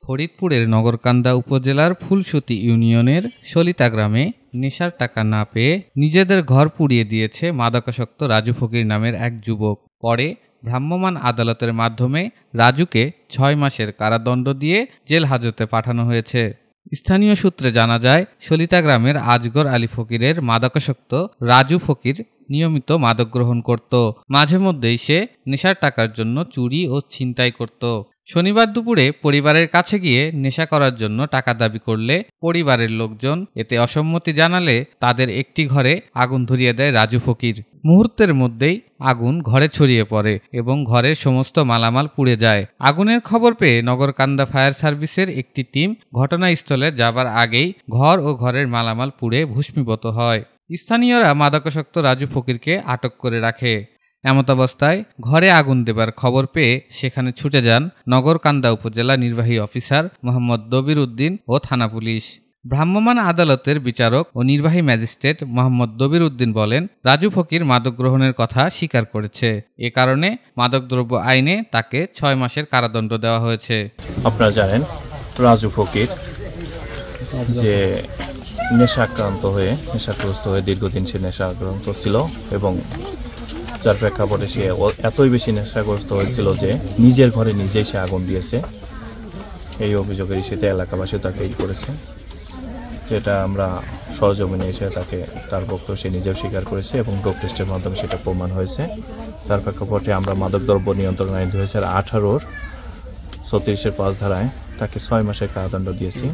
ফরিদপুরের নগরকান্দা উপজেলার ফুলসতী ইউনিয়নের সলিতা গ্রামে নেশার টাকা না পেয়ে নিজেদের ঘর পুড়িয়ে দিয়েছে মাদকাসক্ত রাজু ফকির নামের এক যুবক। পরে ভ্রাম্যমাণ আদালতের মাধ্যমে রাজুকে ৬ মাসের কারাদণ্ড দিয়ে জেল হাজতে পাঠানো হয়েছে। স্থানীয় সূত্রে জানা যায়, সলিতা গ্রামের আজগর আলী ফকিরের মাদকাসক্ত রাজু ফকির নিয়মিত মাদক গ্রহণ করত। মাঝে মধ্যেই সে নেশার টাকার জন্য চুরি ও ছিনতাই করত। শনিবার দুপুরে পরিবারের কাছে গিয়ে নেশা করার জন্য টাকা দাবি করলে পরিবারের লোকজন এতে অসম্মতি জানালে তাদের একটি ঘরে আগুন ধরিয়ে দেয় রাজু ফকির। মুহূর্তের মধ্যেই আগুন ঘরে ছড়িয়ে পড়ে এবং ঘরের সমস্ত মালামাল পুড়ে যায়। আগুনের খবর পেয়ে নগরকান্দা ফায়ার সার্ভিসের একটি টিম ঘটনাস্থলে যাবার আগেই ঘর ও ঘরের মালামাল পুড়ে ভস্মীভূত হয়। স্থানীয়রা মাদকাসক্ত রাজু ফকিরকে আটক করে রাখে। এমতাবস্থায় ঘরে আগুন দেবার খবর পেয়ে সেখানে ছুটে যান নগরকান্দা উপজেলা নির্বাহী অফিসার মোহাম্মদ দবির উদ্দিন ও থানা পুলিশ। ভ্রাম্যমাণ আদালতের বিচারক ও নির্বাহী ম্যাজিস্ট্রেট মোহাম্মদ দবির উদ্দিন বলেন, রাজু ফকির মাদক গ্রহণের কথা স্বীকার করেছে। এ কারণে মাদকদ্রব্য আইনে তাকে ৬ মাসের কারাদণ্ড দেওয়া হয়েছে। আপনারা জানেন, রাজু ফকির যে নেশাগ্রস্ত হয়ে দীর্ঘদিন সে নেশাগ্রস্ত ছিল এবং যার প্রেক্ষাপটে সে এতই বেশি নেশাগ্রস্ত হয়েছিল যে নিজের ঘরে নিজেই সে আগুন দিয়েছে। এই অভিযোগের সাথে এলাকাবাসী তাকে করেছে, যেটা আমরা সরজমিনে এসে তার বক্তব্য সে নিজেও স্বীকার করেছে এবং ডোপ টেস্টের মাধ্যমে সেটা প্রমাণ হয়েছে। তার প্রেক্ষাপটে আমরা মাদকদ্রব্য নিয়ন্ত্রণ আইন 2018-র 36-এর 5 ধারায় তাকে 6 মাসের কারাদণ্ড দিয়েছি।